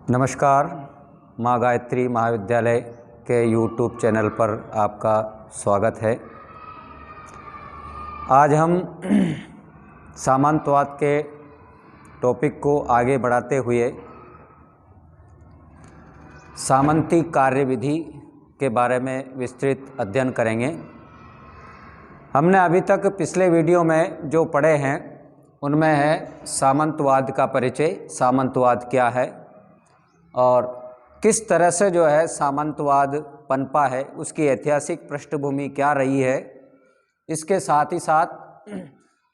नमस्कार। माँ गायत्री महाविद्यालय के YouTube चैनल पर आपका स्वागत है। आज हम सामंतवाद के टॉपिक को आगे बढ़ाते हुए सामंती कार्यविधि के बारे में विस्तृत अध्ययन करेंगे। हमने अभी तक पिछले वीडियो में जो पढ़े हैं उनमें है सामंतवाद का परिचय, सामंतवाद क्या है और किस तरह से जो है सामंतवाद पनपा है, उसकी ऐतिहासिक पृष्ठभूमि क्या रही है। इसके साथ ही साथ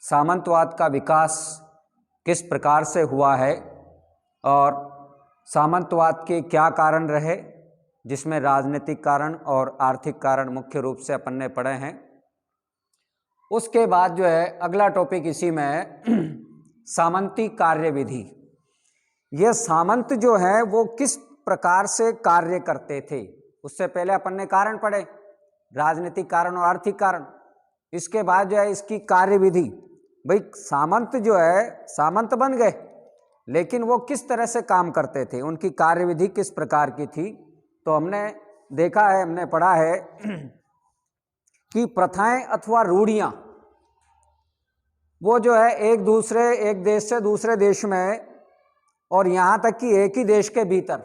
सामंतवाद का विकास किस प्रकार से हुआ है और सामंतवाद के क्या कारण रहे, जिसमें राजनीतिक कारण और आर्थिक कारण मुख्य रूप से अपन ने पढ़े हैं। उसके बाद जो है अगला टॉपिक इसी में है सामंती कार्यविधि। ये सामंत जो है वो किस प्रकार से कार्य करते थे। उससे पहले अपन ने कारण पढ़े, राजनीतिक कारण और आर्थिक कारण। इसके बाद जो है इसकी कार्यविधि। भाई सामंत जो है सामंत बन गए, लेकिन वो किस तरह से काम करते थे, उनकी कार्यविधि किस प्रकार की थी। तो हमने देखा है, हमने पढ़ा है कि प्रथाएं अथवा रूढ़ियां वो जो है एक देश से दूसरे देश में और यहाँ तक कि एक ही देश के भीतर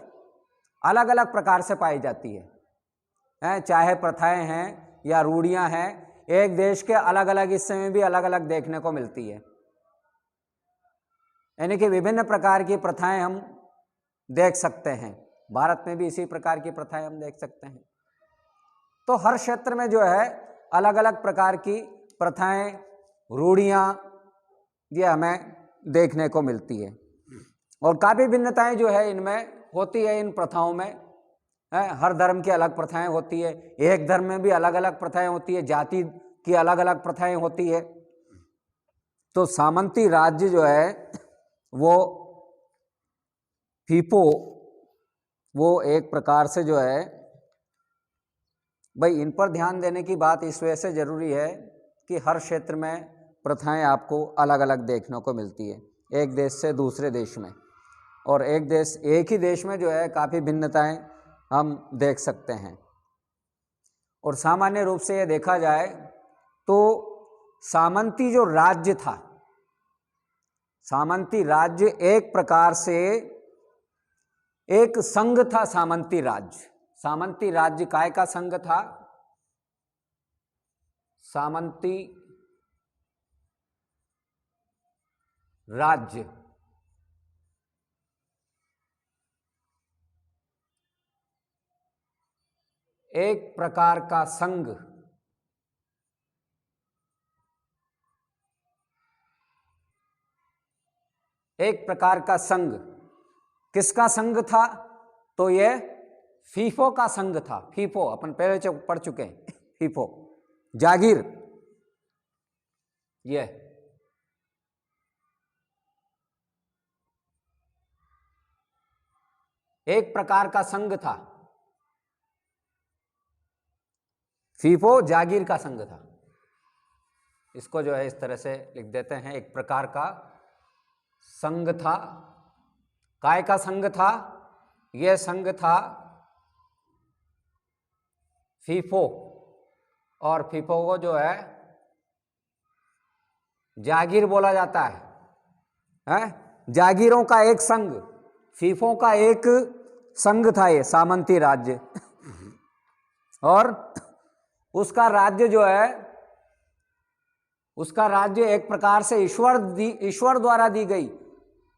अलग अलग प्रकार से पाई जाती है। चाहे प्रथाएं हैं या रूढ़ियां हैं, एक देश के अलग अलग हिस्से में भी अलग अलग देखने को मिलती है। यानी कि विभिन्न प्रकार की प्रथाएं हम देख सकते हैं। भारत में भी इसी प्रकार की प्रथाएं हम देख सकते हैं। तो हर क्षेत्र में जो है अलग अलग प्रकार की प्रथाएं, रूढ़ियां ये हमें देखने को मिलती है और काफ़ी भिन्नताएं जो है इनमें होती है। इन प्रथाओं में हर धर्म की अलग प्रथाएं होती है, एक धर्म में भी अलग अलग प्रथाएं होती है, जाति की अलग अलग प्रथाएं होती है। तो सामंती राज्य जो है वो फीफो वो एक प्रकार से जो है, भाई इन पर ध्यान देने की बात इस वजह से ज़रूरी है कि हर क्षेत्र में प्रथाएं आपको अलग अलग देखने को मिलती है, एक देश से दूसरे देश में। और एक ही देश में जो है काफ़ी भिन्नताएं हम देख सकते हैं। और सामान्य रूप से ये देखा जाए तो सामंती जो राज्य था, सामंती राज्य एक प्रकार से एक संघ था। सामंती राज्य काय का संघ था? सामंती राज्य एक प्रकार का संघ, एक प्रकार का संघ। किसका संघ था? तो ये फीफो का संघ था। फीफो अपन पहले पढ़ चुके हैं। फीफो जागीर, ये एक प्रकार का संघ था। फीफो जागीर का संघ था। इसको जो है इस तरह से लिख देते हैं, एक प्रकार का संघ था। काय का संघ था? यह संघ था फीफो, और फीफो को जो है जागीर बोला जाता है। जागीरों का एक संघ, फीफो का एक संघ था ये सामंती राज्य। और उसका राज्य जो है, उसका राज्य एक प्रकार से ईश्वर द्वारा दी गई,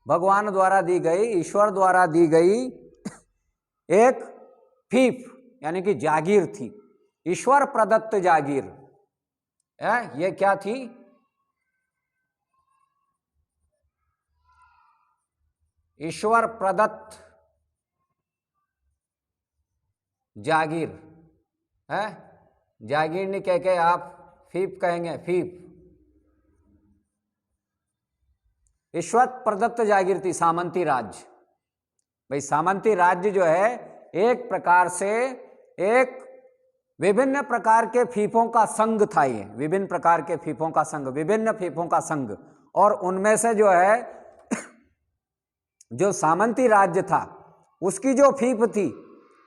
भगवान द्वारा दी गई, ईश्वर द्वारा दी गई एक फीफ यानी कि जागीर थी। ईश्वर प्रदत्त जागीर है। ये क्या थी? ईश्वर प्रदत्त जागीर है। जागीर नहीं कह के आप फीफ कहेंगे, फीफ। ईश्वर प्रदत्त जागीर थी सामंती राज्य। भाई सामंती राज्य जो है एक प्रकार से एक विभिन्न प्रकार के फीफों का संघ था। ये विभिन्न प्रकार के फीफों का संघ, विभिन्न फीफों का संघ। और उनमें से जो है जो सामंती राज्य था उसकी जो फीफ थी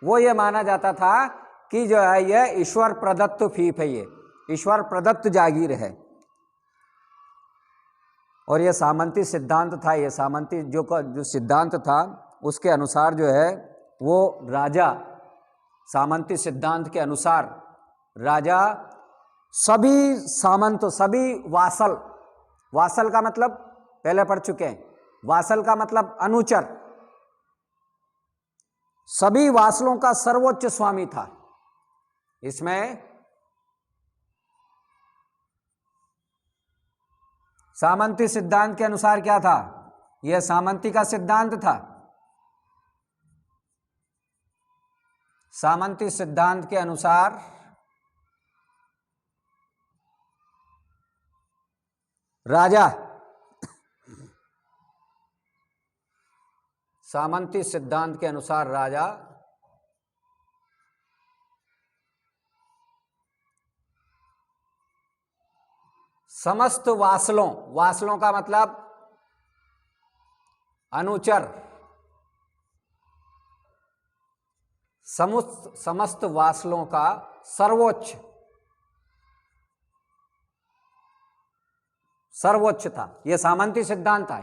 वो ये माना जाता था कि जो है ये ईश्वर प्रदत्त फीफ है, ये ईश्वर प्रदत्त जागीर है। और ये सामंती सिद्धांत था, ये सामंती जो सिद्धांत था उसके अनुसार जो है वो राजा, सामंती सिद्धांत के अनुसार राजा सभी सामंत, सभी वासल, वासल का मतलब पहले पढ़ चुके हैं, वासल का मतलब अनुचर, सभी वासलों का सर्वोच्च स्वामी था। इसमें सामंती सिद्धांत के अनुसार क्या था, यह सामंती का सिद्धांत था। सामंती सिद्धांत के अनुसार राजा, सामंती सिद्धांत के अनुसार राजा समस्त वासलों, वासलों का मतलब अनुचर, समस्त वासलों का सर्वोच्च था। यह सामंती सिद्धांत था।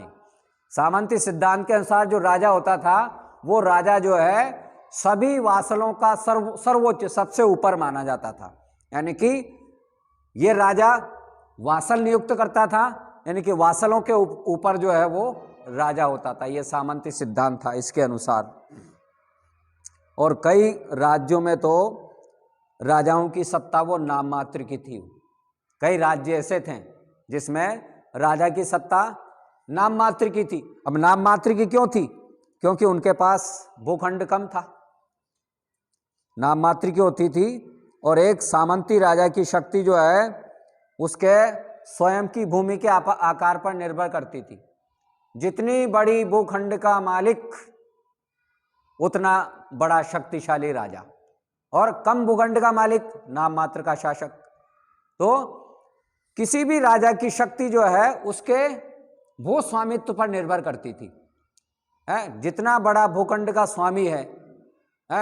सामंती सिद्धांत के अनुसार जो राजा होता था वो राजा जो है सभी वासलों का सर्वोच्च, सबसे ऊपर माना जाता था। यानी कि ये राजा वासल नियुक्त करता था, यानी कि वासलों के ऊपर जो है वो राजा होता था। यह सामंती सिद्धांत था इसके अनुसार। और कई राज्यों में तो राजाओं की सत्ता वो नाम मात्र की थी। कई राज्य ऐसे थे जिसमें राजा की सत्ता नाम मात्र की थी। अब नाम मात्र की क्यों थी? क्योंकि उनके पास भूखंड कम था, नाम मात्र की होती थी। और एक सामंती राजा की शक्ति जो है उसके स्वयं की भूमि के आकार पर निर्भर करती थी। जितनी बड़ी भूखंड का मालिक उतना बड़ा शक्तिशाली राजा, और कम भूखंड का मालिक नाम मात्र का शासक। तो किसी भी राजा की शक्ति जो है उसके भू स्वामित्व पर निर्भर करती थी। जितना बड़ा भूखंड का स्वामी है,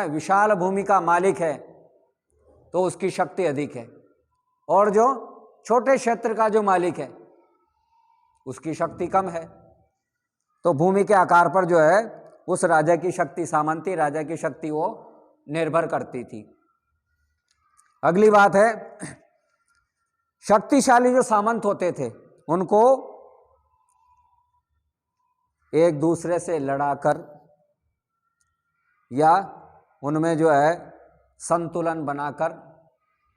विशाल भूमि का मालिक है, तो उसकी शक्ति अधिक है। और जो छोटे क्षेत्र का जो मालिक है उसकी शक्ति कम है। तो भूमि के आकार पर जो है उस राजा की शक्ति, सामंती राजा की शक्ति वो निर्भर करती थी। अगली बात है, शक्तिशाली जो सामंत होते थे उनको एक दूसरे से लड़ाकर या उनमें जो है संतुलन बनाकर,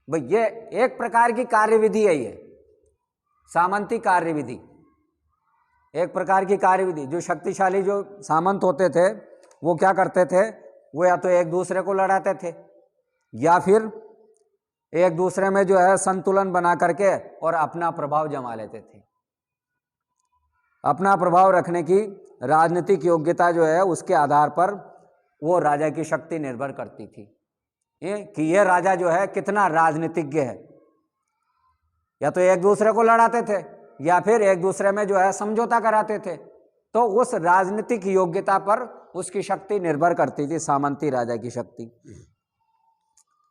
भाई ये एक प्रकार की कार्यविधि है, ये सामंती कार्यविधि, एक प्रकार की कार्यविधि। जो शक्तिशाली जो सामंत होते थे वो क्या करते थे, वो या तो एक दूसरे को लड़ाते थे या फिर एक दूसरे में जो है संतुलन बना करके और अपना प्रभाव जमा लेते थे। अपना प्रभाव रखने की राजनीतिक योग्यता जो है उसके आधार पर वो राजा की शक्ति निर्भर करती थी कि ये राजा जो है कितना राजनीतिज्ञ है। या तो एक दूसरे को लड़ाते थे या फिर एक दूसरे में जो है समझौता कराते थे। तो उस राजनीतिक योग्यता पर उसकी शक्ति निर्भर करती थी, सामंती राजा की शक्ति।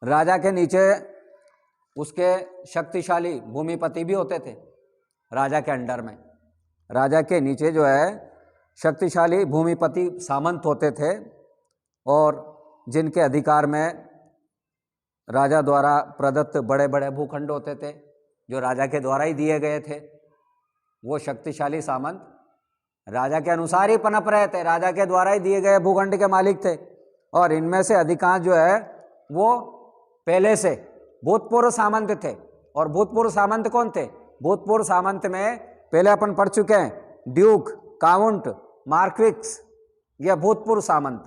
राजा के नीचे उसके शक्तिशाली भूमिपति भी होते थे। राजा के अंडर में, राजा के नीचे जो है शक्तिशाली भूमिपति सामंत होते थे, और जिनके अधिकार में राजा द्वारा प्रदत्त बड़े बड़े भूखंड होते थे, जो राजा के द्वारा ही दिए गए थे। वो शक्तिशाली सामंत राजा के अनुसार ही पनप रहे थे, राजा के द्वारा ही दिए गए भूखंड के मालिक थे। और इनमें से अधिकांश जो है वो पहले से भूतपूर्व सामंत थे। और भूतपूर्व सामंत कौन थे? भूतपूर्व सामंत में पहले अपन पढ़ चुके हैं, ड्यूक, काउंट, मार्क्विक्स, यह भूतपूर्व सामंत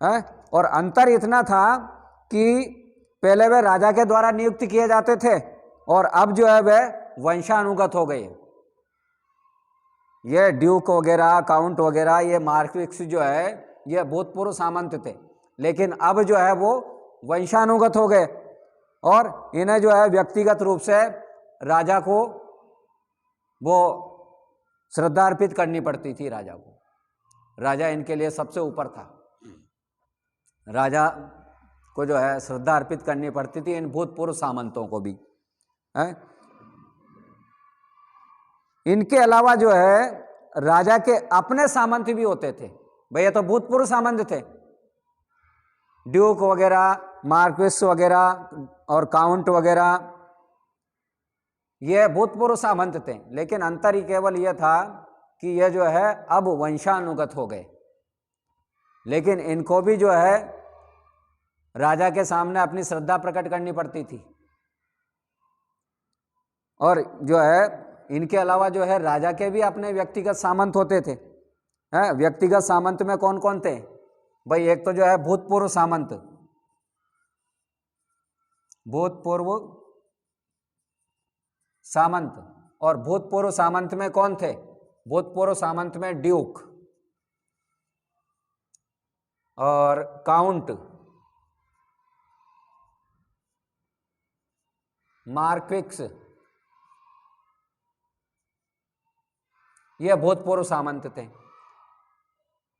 है। और अंतर इतना था कि पहले वे राजा के द्वारा नियुक्त किए जाते थे और अब जो है वे वंशानुगत हो गए। ये ड्यूक वगैरह, काउंट वगैरह, ये मार्क्विक्स जो है ये भूतपूर्व सामंत थे, लेकिन अब जो है वो वंशानुगत हो गए और इन्हें जो है व्यक्तिगत रूप से राजा को वो श्रद्धा अर्पित करनी पड़ती थी। राजा को, राजा इनके लिए सबसे ऊपर था। राजा को जो है श्रद्धा अर्पित करनी पड़ती थी, इन भूतपूर्व सामंतों को भी है। इनके अलावा जो है राजा के अपने सामंत भी होते थे। भाई ये तो भूतपूर्व सामंत थे, ड्यूक वगैरह, मार्क्विस वगैरह और काउंट वगैरह, ये भूतपूर्व सामंत थे। लेकिन अंतर ही केवल यह था कि ये जो है अब वंशानुगत हो गए। लेकिन इनको भी जो है राजा के सामने अपनी श्रद्धा प्रकट करनी पड़ती थी। और जो है इनके अलावा जो है राजा के भी अपने व्यक्तिगत सामंत होते थे। व्यक्तिगत सामंत में कौन कौन थे? भाई एक तो जो है भूतपूर्व सामंत, भूतपूर्व सामंत। और भूतपूर्व सामंत में कौन थे? भूतपूर्व सामंत में ड्यूक और काउंट, मार्क्विस, ये भूतपूर्व सामंत थे।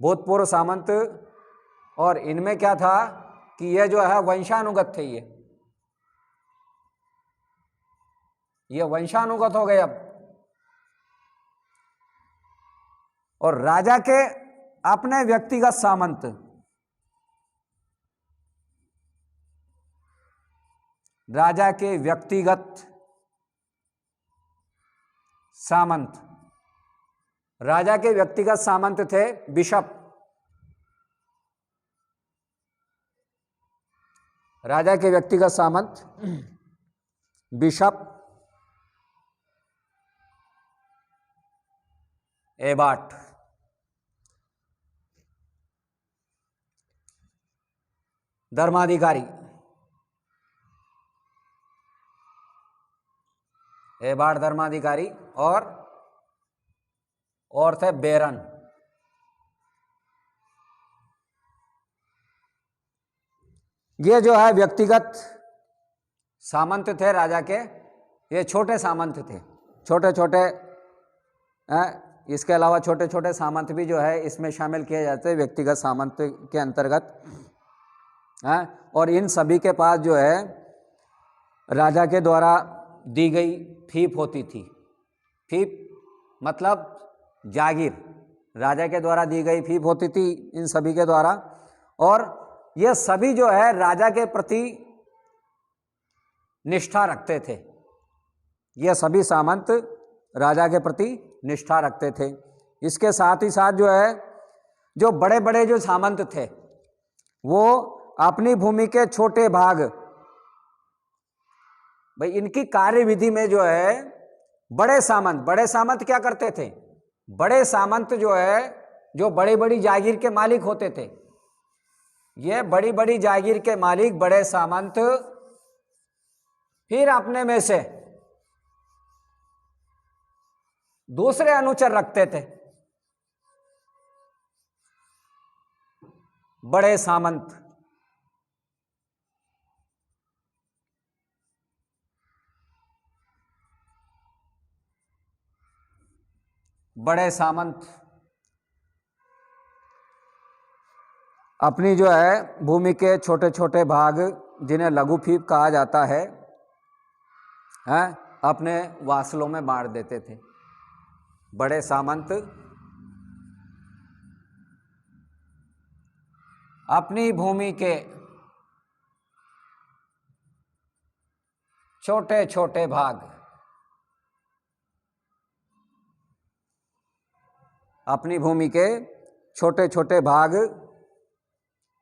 भूतपूर्व सामंत, और इनमें क्या था कि ये जो है वंशानुगत थे। ये वंशानुगत हो गए अब। और राजा के अपने व्यक्तिगत सामंत, राजा के व्यक्तिगत सामंत, राजा के व्यक्तिगत सामंत थे बिशप। राजा के व्यक्तिगत सामंत बिशप, एबाट। धर्माधिकारी, एबाट धर्माधिकारी, और थे बेरन। ये जो है व्यक्तिगत सामंत थे राजा के, ये छोटे सामंत थे, छोटे छोटे। इसके अलावा छोटे छोटे सामंत भी जो है इसमें शामिल किए जाते हैं व्यक्तिगत सामंत के अंतर्गत। और इन सभी के पास जो है राजा के द्वारा दी गई फीप होती थी। फीप मतलब जागीर, राजा के द्वारा दी गई फीप होती थी इन सभी के द्वारा। और ये सभी जो है राजा के प्रति निष्ठा रखते थे। ये सभी सामंत राजा के प्रति निष्ठा रखते थे। इसके साथ ही साथ जो है जो बड़े बड़े जो सामंत थे वो अपनी भूमि के छोटे भाग, भाई इनकी कार्यविधि में जो है बड़े सामंत क्या करते थे? बड़े सामंत जो है जो बड़ी बड़ी जागीर के मालिक होते थे, ये बड़ी बड़ी जागीर के मालिक बड़े सामंत फिर अपने में से दूसरे अनुचर रखते थे। बड़े सामंत, बड़े सामंत अपनी जो है भूमि के छोटे छोटे भाग, जिन्हें लघु फीप कहा जाता है, अपने वासलों में बांट देते थे। बड़े सामंत अपनी भूमि के छोटे छोटे भाग, अपनी भूमि के छोटे छोटे भाग,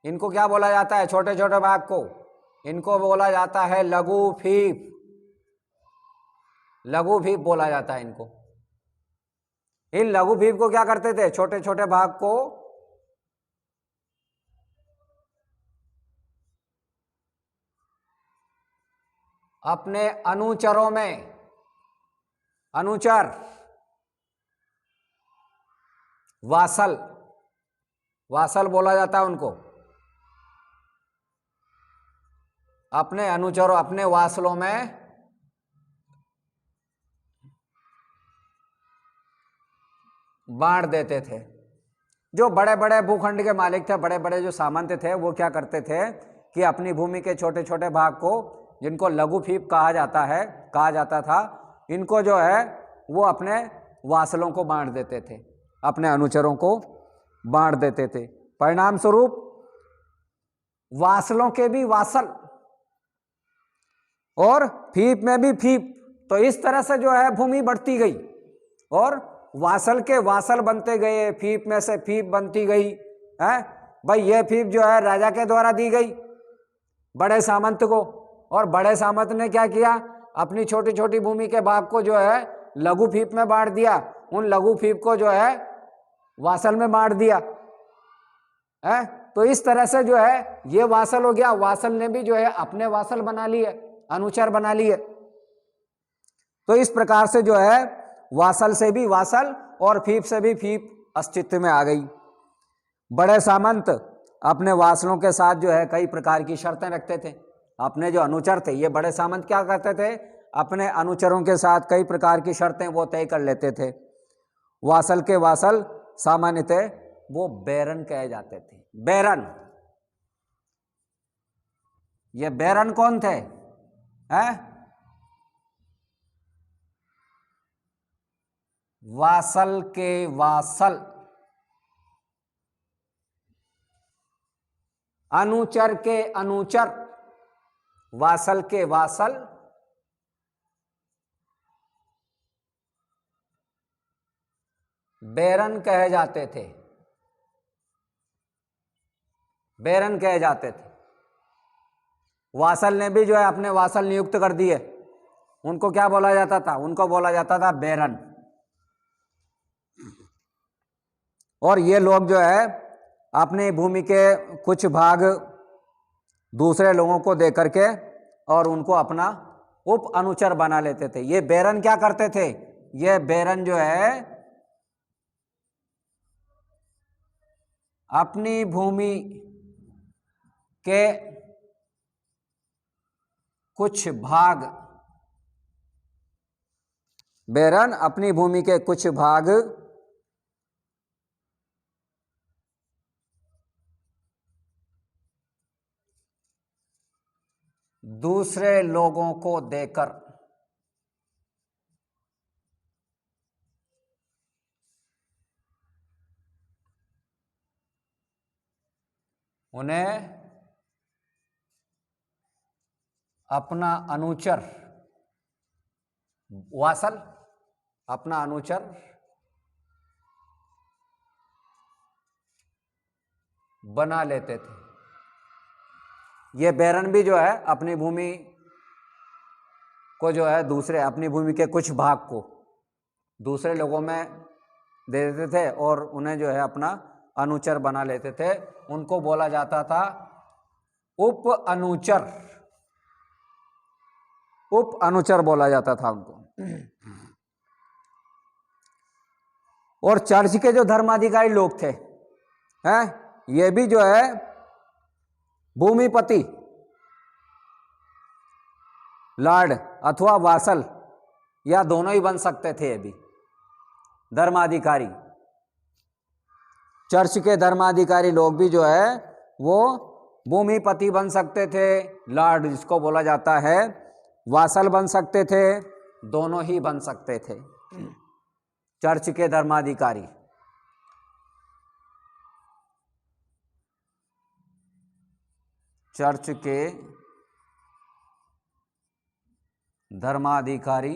इनको क्या बोला जाता है? छोटे छोटे भाग को इनको बोला जाता है लघु फीप। लघु फीप बोला जाता है इनको। इन लघु फीप को क्या करते थे? छोटे छोटे भाग को अपने अनुचरों में, अनुचर वासल, वासल बोला जाता है उनको, अपने अनुचरों, अपने वासलों में बांट देते थे। जो बड़े बड़े भूखंड के मालिक थे, बड़े बड़े जो सामंत थे, वो क्या करते थे कि अपनी भूमि के छोटे छोटे भाग को, जिनको लघु फीप कहा जाता था, इनको जो है वो अपने वासलों को बांट देते थे, अपने अनुचरों को बांट देते थे। परिणाम स्वरूप वासलों के भी वासल और फीप में भी फीप, तो इस तरह से जो है भूमि बढ़ती गई और वासल के वासल बनते गए, फीप में से फीप बनती गई है। भाई ये फीप जो है राजा के द्वारा दी गई बड़े सामंत को, और बड़े सामंत ने क्या किया, अपनी छोटी छोटी भूमि के भाग को जो है लघु फीप में बांट दिया, उन लघु फीप को जो है वासल में बांट दिया है। तो इस तरह से जो है ये वासल हो गया, वासल ने भी जो है अपने वासल बना लिए, अनुचर बना लिए। तो इस प्रकार से जो है वासल से भी वासल और फीप से भी फीप अस्तित्व में आ गई। बड़े सामंत अपने वासलों के साथ जो है कई प्रकार की शर्तें रखते थे। अपने जो अनुचर थे, ये बड़े सामंत क्या करते थे, अपने अनुचरों के साथ कई प्रकार की शर्तें वो तय कर लेते थे। वासल के वासल सामान्यतः वो बैरन कहे जाते थे। बैरन, ये बैरन कौन थे हैं? वासल के वासल, अनुचर के अनुचर, वासल के वासल, बैरन कहे जाते थे, बैरन कहे जाते थे। वासल ने भी जो है अपने वासल नियुक्त कर दिए, उनको क्या बोला जाता था, उनको बोला जाता था बैरन। और ये लोग जो है अपनी भूमि के कुछ भाग दूसरे लोगों को दे करके और उनको अपना उप अनुचर बना लेते थे। ये बैरन क्या करते थे, ये बैरन जो है अपनी भूमि के कुछ भाग, बैरन अपनी भूमि के कुछ भाग दूसरे लोगों को देकर उन्हें अपना अनुचर, वासल अपना अनुचर बना लेते थे। ये बैरन भी जो है अपनी भूमि को जो है दूसरे, अपनी भूमि के कुछ भाग को दूसरे लोगों में दे देते थे और उन्हें जो है अपना अनुचर बना लेते थे। उनको बोला जाता था उप अनुचर, उप अनुचर बोला जाता था उनको। और चर्च के जो धर्माधिकारी लोग थे हैं, ये भी जो है भूमिपति, लॉर्ड अथवा वासल या दोनों ही बन सकते थे। ये भी धर्माधिकारी, चर्च के धर्माधिकारी लोग भी जो है वो भूमिपति बन सकते थे, लॉर्ड जिसको बोला जाता है, वासल बन सकते थे, दोनों ही बन सकते थे चर्च के धर्माधिकारी। चर्च के धर्माधिकारी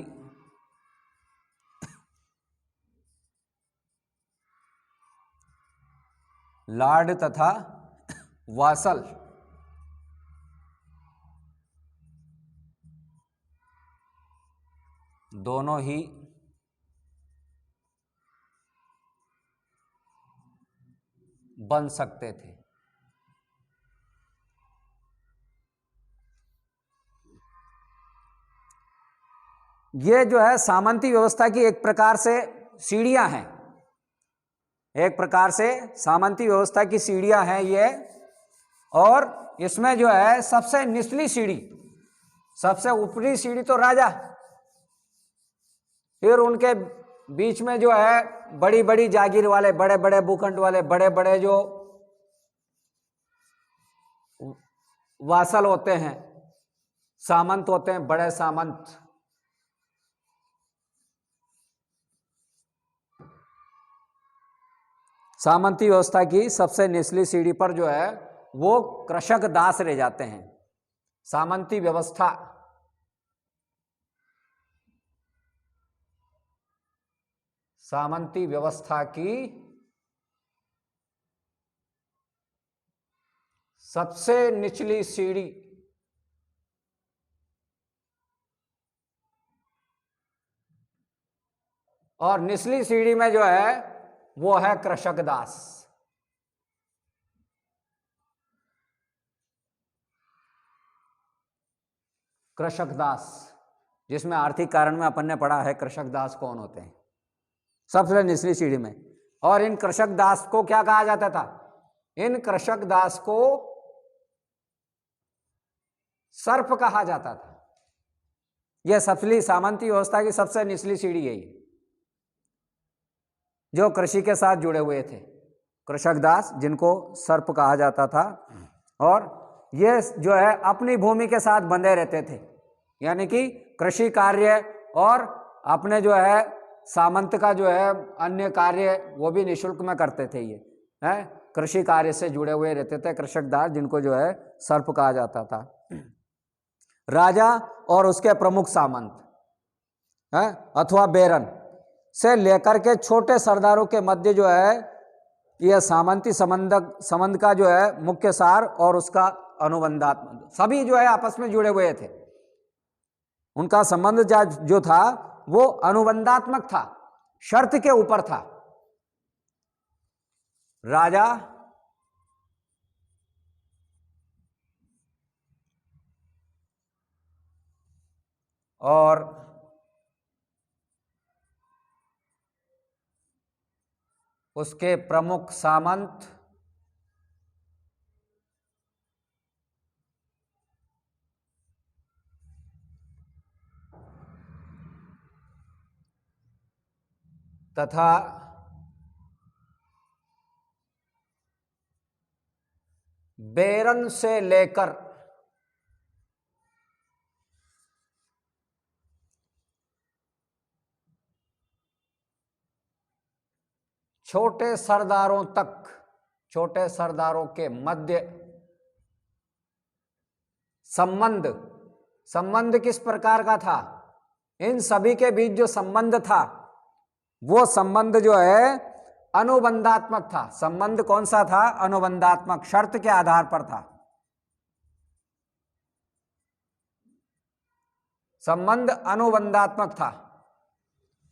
लॉर्ड तथा वासल दोनों ही बन सकते थे। ये जो है सामंती व्यवस्था की एक प्रकार से सीढ़ियां हैं, एक प्रकार से सामंती व्यवस्था की सीढ़ियां हैं ये। और इसमें जो है सबसे निचली सीढ़ी, सबसे ऊपरी सीढ़ी तो राजा, फिर उनके बीच में जो है बड़ी बड़ी जागीर वाले, बड़े बड़े भूखंड वाले, बड़े बड़े जो वासल होते हैं, सामंत होते हैं, बड़े सामंत। सामंती व्यवस्था की सबसे निचली सीढ़ी पर जो है वो कृषक दास रह जाते हैं। सामंती व्यवस्था सामंती व्यवस्था की सबसे निचली सीढ़ी और निचली सीढ़ी में जो है वो है कृषक दास। कृषक दास, जिसमें आर्थिक कारण में अपन ने पढ़ा है कृषक दास कौन होते हैं, सबसे निचली सीढ़ी में। और इन कृषक दास को क्या कहा जाता था? इन कृषक दास को सर्प कहा जाता था। यह सबसे सामंती व्यवस्था की सबसे निचली सीढ़ी है, जो कृषि के साथ जुड़े हुए थे, कृषक दास, जिनको सर्प कहा जाता था। और ये जो है अपनी भूमि के साथ बंधे रहते थे, यानी कि कृषि कार्य और अपने जो है सामंत का जो है अन्य कार्य वो भी निःशुल्क में करते थे। ये है कृषि कार्य से जुड़े हुए रहते थे कृषक दास, जिनको जो है सर्प कहा जाता था। राजा और उसके प्रमुख सामंत है अथवा बेरन से लेकर के छोटे सरदारों के मध्य जो है यह सामंती संबंध का जो है मुख्य सार और उसका अनुबंधात्मक, सभी जो है आपस में जुड़े हुए थे। उनका संबंध जो था वो अनुबंधात्मक था, शर्त के ऊपर था। राजा और उसके प्रमुख सामंत तथा बेरन से लेकर छोटे सरदारों तक, छोटे सरदारों के मध्य संबंध किस प्रकार का था? इन सभी के बीच जो संबंध था वो संबंध जो है अनुबंधात्मक था। संबंध कौन सा था? अनुबंधात्मक, शर्त के आधार पर था। संबंध अनुबंधात्मक था,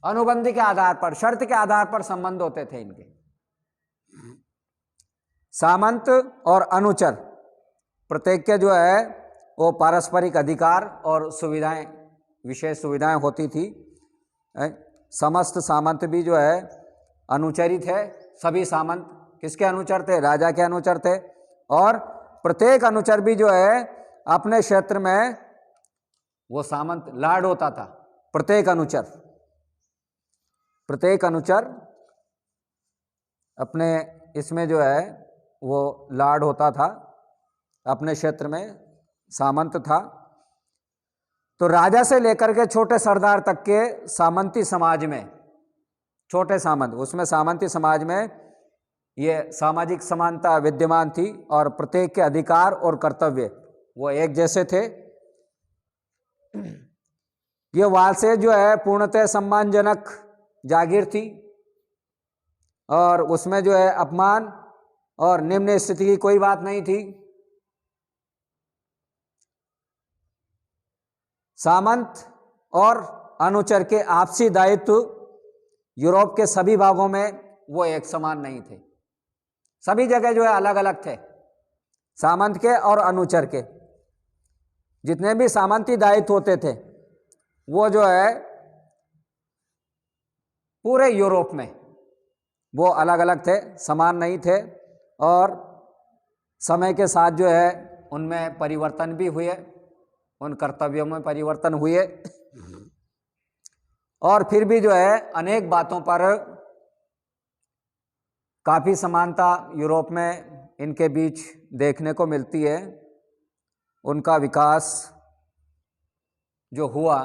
अनुबंध के आधार पर, शर्त के आधार पर संबंध होते थे इनके। सामंत और अनुचर प्रत्येक के जो है वो पारस्परिक अधिकार और सुविधाएं, विशेष सुविधाएं होती थी। समस्त सामंत भी जो है अनुचरी थे। सभी सामंत किसके अनुचर थे? राजा के अनुचर थे। और प्रत्येक अनुचर भी जो है अपने क्षेत्र में वो सामंत लार्ड होता था। प्रत्येक अनुचर अपने इसमें जो है वो लार्ड होता था, अपने क्षेत्र में सामंत था। तो राजा से लेकर के छोटे सरदार तक के सामंती समाज में, छोटे सामंत, उसमें सामंती समाज में ये सामाजिक समानता विद्यमान थी और प्रत्येक के अधिकार और कर्तव्य वो एक जैसे थे। ये वालसे जो है पूर्णतः सम्मानजनक जागीर थी और उसमें जो है अपमान और निम्न स्थिति की कोई बात नहीं थी। सामंत और अनुचर के आपसी दायित्व यूरोप के सभी भागों में वो एक समान नहीं थे, सभी जगह जो है अलग अलग थे। सामंत के और अनुचर के जितने भी सामंती दायित्व होते थे वो जो है पूरे यूरोप में वो अलग अलग थे, समान नहीं थे। और समय के साथ जो है उनमें परिवर्तन भी हुए, उन कर्तव्यों में परिवर्तन हुए। और फिर भी जो है अनेक बातों पर काफ़ी समानता यूरोप में इनके बीच देखने को मिलती है। उनका विकास जो हुआ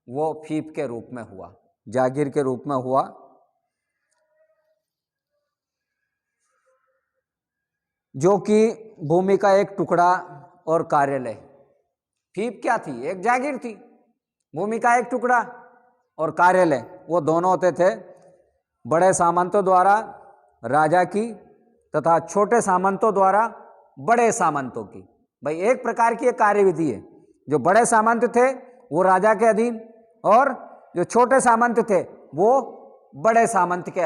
वो फीफ के रूप में हुआ, जागीर के रूप में हुआ। जो कि भूमि का एक टुकड़ा और कार्यालय। फीफ क्या थी? एक जागीर थी। भूमि का एक टुकड़ा और कार्यालय, वो दोनों होते थे बड़े सामंतों द्वारा राजा की तथा छोटे सामंतों द्वारा बड़े सामंतों की। भाई एक प्रकार की एक कार्यविधि है। जो बड़े सामंत थे वो राजा के अधीन, और जो छोटे सामंत थे वो बड़े सामंत के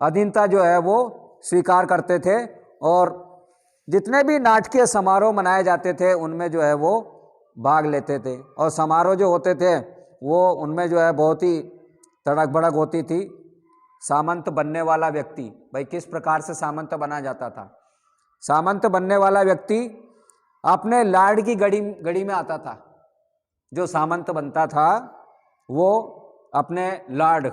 अधीनता जो है वो स्वीकार करते थे। और जितने भी नाटकीय समारोह मनाए जाते थे उनमें जो है वो भाग लेते थे। और समारोह जो होते थे वो उनमें जो है बहुत ही तड़क भड़क होती थी। सामंत बनने वाला व्यक्ति, भाई किस प्रकार से सामंत बना जाता था? सामंत बनने वाला व्यक्ति अपने लाड की गड़ी में आता था। जो सामंत बनता था वो अपने लाड,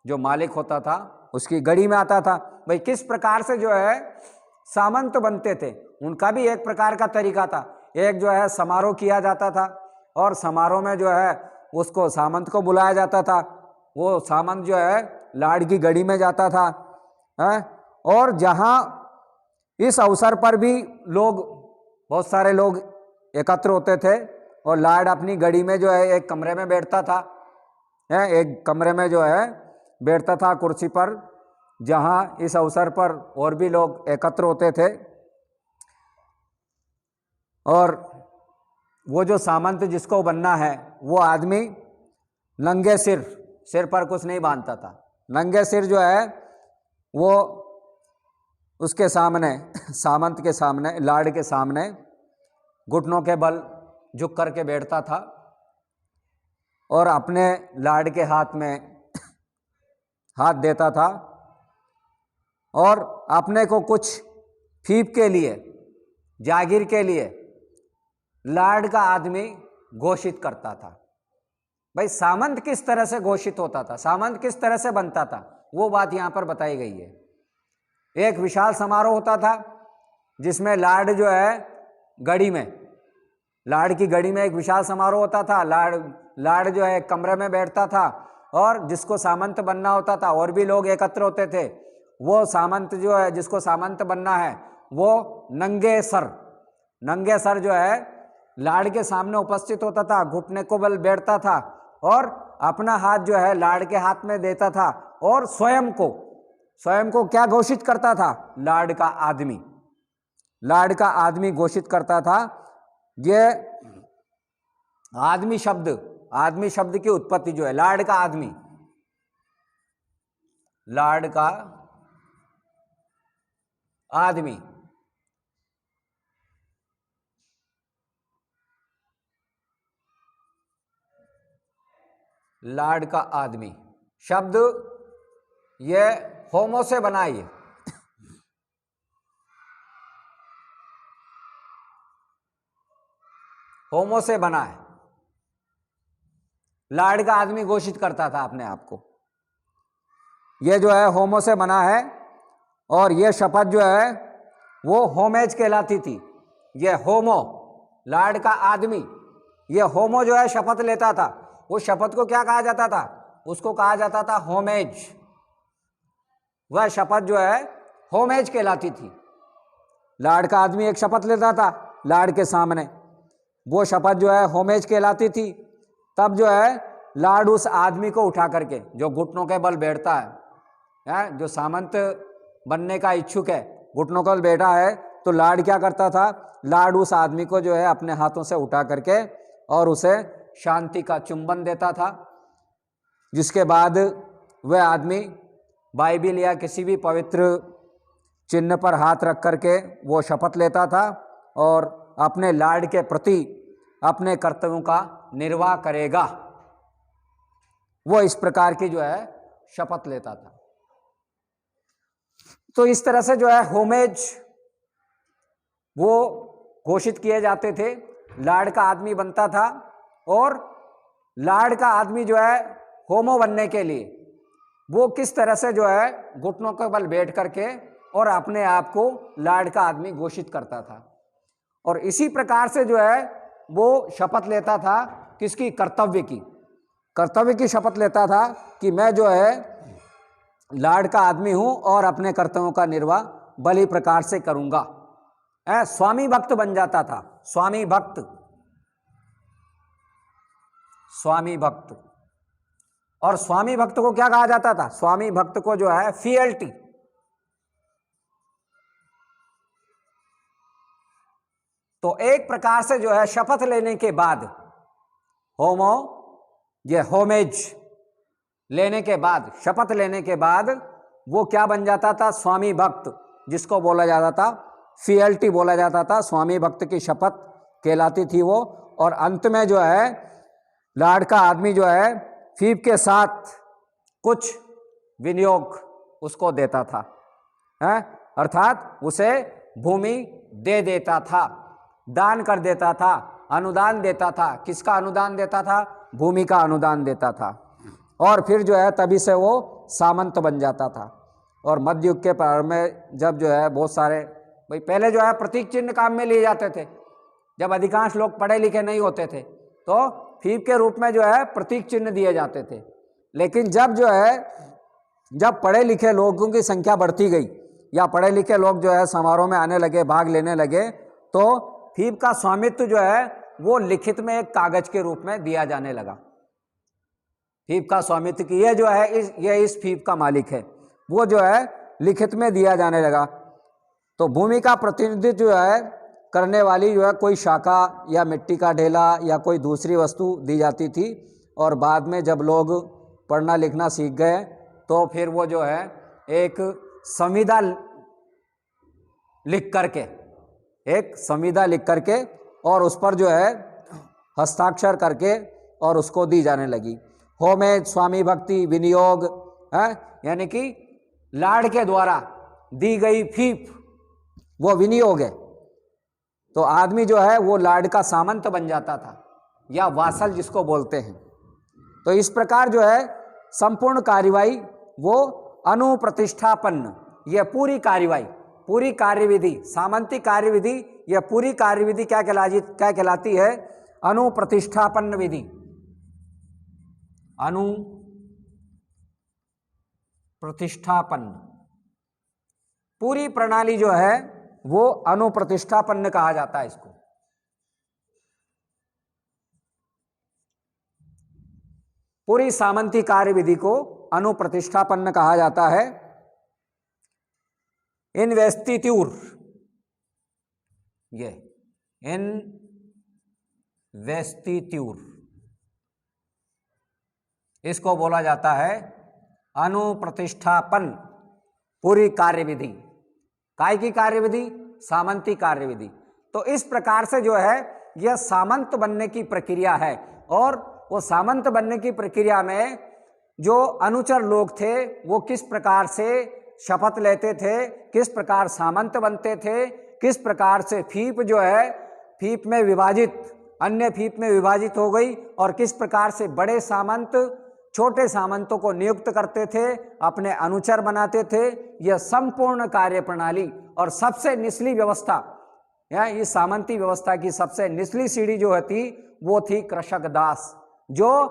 जो मालिक होता था, उसकी गड़ी में आता था। भाई किस प्रकार से जो है सामंत बनते थे, उनका भी एक प्रकार का तरीका था। एक जो है समारोह किया जाता था, और समारोह में जो है उसको सामंत को बुलाया जाता था। वो सामंत जो है लाड की गड़ी में जाता था, है? और जहाँ इस अवसर पर भी लोग, बहुत सारे लोग एकत्र होते थे, और लाड अपनी गड़ी में जो है एक कमरे में बैठता था, एक कमरे में जो है बैठता था कुर्सी पर, जहाँ इस अवसर पर और भी लोग एकत्र होते थे। और वो जो सामंत जिसको बनना है वो आदमी नंगे सिर पर कुछ नहीं बांधता था। नंगे सिर जो है वो उसके सामने, सामंत के सामने, लाड के सामने घुटनों के बल झुक करके बैठता था, और अपने लाड के हाथ में हाथ देता था, और अपने को कुछ फीफ के लिए, जागीर के लिए लाड का आदमी घोषित करता था। भाई सामंत किस तरह से घोषित होता था, सामंत किस तरह से बनता था, वो बात यहां पर बताई गई है। एक विशाल समारोह होता था जिसमें लाड जो है गड़ी में, लाड की गड़ी में एक विशाल समारोह होता था। लाड जो है कमरे में बैठता था, और जिसको सामंत बनना होता था और भी लोग एकत्र होते थे। वो सामंत जो है, जिसको सामंत बनना है, वो नंगे सर जो है लाड के सामने उपस्थित होता था, घुटने को बल बैठता था, और अपना हाथ जो है लाड के हाथ में देता था, और स्वयं को क्या घोषित करता था? लाड का आदमी घोषित करता था। ये आदमी शब्द की उत्पत्ति जो है, लाड का आदमी लाड का आदमी शब्द ये होमो से बना है। होमो से बना है। लाड का आदमी घोषित करता था अपने आप को। ये जो है होमो से बना है, और ये शपथ जो है वो होमेज कहलाती थी। ये होमो, लाड का आदमी, ये होमो जो है शपथ लेता था। उस शपथ को क्या कहा जाता था? उसको कहा जाता था होमेज। वह शपथ जो है होमेज कहलाती थी। लाड का आदमी एक शपथ लेता था लाड के सामने, वो शपथ जो है होमेज कहलाती थी। तब जो है लाड उस आदमी को उठा करके, जो घुटनों के बल बैठता है, जो सामंत बनने का इच्छुक है, घुटनों के बल बैठा है, तो लाड क्या करता था? लाड उस आदमी को जो है अपने हाथों से उठा करके और उसे शांति का चुंबन देता था, जिसके बाद वह आदमी बाइबिल या किसी भी पवित्र चिन्ह पर हाथ रख करके वो शपथ लेता था, और अपने लाड के प्रति अपने कर्तव्यों का निर्वाह करेगा। वो इस प्रकार की जो है शपथ लेता था। तो इस तरह से जो है होमेज वो घोषित किए जाते थे। लाड का आदमी बनता था, और लार्ड का आदमी जो है होमो बनने के लिए वो किस तरह से जो है घुटनों के बल बैठ करके और अपने आप को लार्ड का आदमी घोषित करता था। और इसी प्रकार से जो है वो शपथ लेता था किसकी, कर्तव्य की शपथ लेता था कि मैं जो है लार्ड का आदमी हूं और अपने कर्तव्यों का निर्वाह भली प्रकार से करूंगा। स्वामी भक्त बन जाता था, स्वामी भक्त। और स्वामी भक्त को क्या कहा जाता था, स्वामी भक्त को जो है फीएलटी, तो एक प्रकार से जो है शपथ लेने के बाद होमेज लेने के बाद, शपथ लेने के बाद वो क्या बन जाता था, स्वामी भक्त, जिसको बोला जाता था फीएलटी बोला जाता था। स्वामी भक्त की शपथ कहलाती थी वो। और अंत में जो है लार्ड का आदमी जो है फीप के साथ कुछ विनियोग उसको देता था, अर्थात उसे भूमि दे देता था, दान कर देता था, अनुदान देता था। किसका अनुदान देता था, भूमि का अनुदान देता था। और फिर जो है तभी से वो सामंत बन जाता था। और मध्य युग के प्रारंभ में जब जो है बहुत सारे भाई पहले जो है प्रतीक चिन्ह काम में लिए जाते थे, जब अधिकांश लोग पढ़े लिखे नहीं होते थे तो फीप के रूप में जो है प्रतीक चिन्ह दिए जाते थे। लेकिन जब पढ़े लिखे लोगों की संख्या बढ़ती गई या पढ़े लिखे लोग जो है समारोह में आने लगे, भाग लेने लगे, तो फीप का स्वामित्व जो है वो लिखित में एक कागज के रूप में दिया जाने लगा। फीप का स्वामित्व की ये जो है ये इस फीप का मालिक है, वो जो है लिखित में दिया जाने लगा। तो भूमि का प्रतिनिधित्व जो है करने वाली जो है कोई शाखा या मिट्टी का ढेला या कोई दूसरी वस्तु दी जाती थी। और बाद में जब लोग पढ़ना लिखना सीख गए तो फिर वो जो है एक संविदा लिख करके और उस पर जो है हस्ताक्षर करके और उसको दी जाने लगी। होमेज, स्वामी भक्ति, विनियोग है, यानी कि लार्ड के द्वारा दी गई फीप वो विनियोग है। तो आदमी जो है वो लार्ड का सामंत बन जाता था या वासल जिसको बोलते हैं। तो इस प्रकार जो है संपूर्ण कार्यवाही वो अनुप्रतिष्ठापन्न, यह पूरी कार्यवाही, पूरी कार्यविधि, सामंती कार्यविधि, यह पूरी कार्यविधि क्या कहलाती है, अनुप्रतिष्ठापन्न विधि। अनुप्रतिष्ठापन्न पूरी प्रणाली जो है वो अनुप्रतिष्ठापन्न कहा जाता है इसको। पूरी सामंती कार्यविधि को अनुप्रतिष्ठापन्न कहा जाता है। इन्वेस्टिट्यूर, ये इन्वेस्टिट्यूर, इसको बोला जाता है अनुप्रतिष्ठापन पूरी कार्यविधि। काय की कार्यविधि, सामंती कार्यविधि। तो इस प्रकार से जो है यह सामंत बनने की प्रक्रिया है। और वो सामंत बनने की प्रक्रिया में जो अनुचर लोग थे वो किस प्रकार से शपथ लेते थे, किस प्रकार सामंत बनते थे, किस प्रकार से फीप जो है फीप में विभाजित, अन्य फीप में विभाजित हो गई, और किस प्रकार से बड़े सामंत छोटे सामंतों को नियुक्त करते थे, अपने अनुचर बनाते थे। यह संपूर्ण कार्य प्रणाली और सबसे निचली व्यवस्था, इस सामंती व्यवस्था की सबसे निचली सीढ़ी जो थी वो थी कृषक दास, जो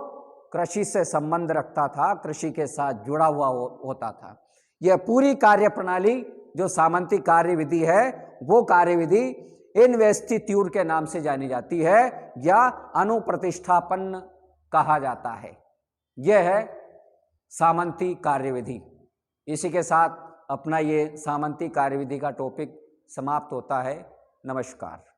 कृषि से संबंध रखता था, कृषि के साथ जुड़ा हुआ होता था। यह पूरी कार्य प्रणाली जो सामंती कार्यविधि है वो कार्यविधि इन्वेस्टिट्यूर के नाम से जानी जाती है या अनुप्रतिष्ठापन्न कहा जाता है। यह है सामंती कार्यविधि। इसी के साथ अपना ये सामंती कार्यविधि का टॉपिक समाप्त होता है। नमस्कार।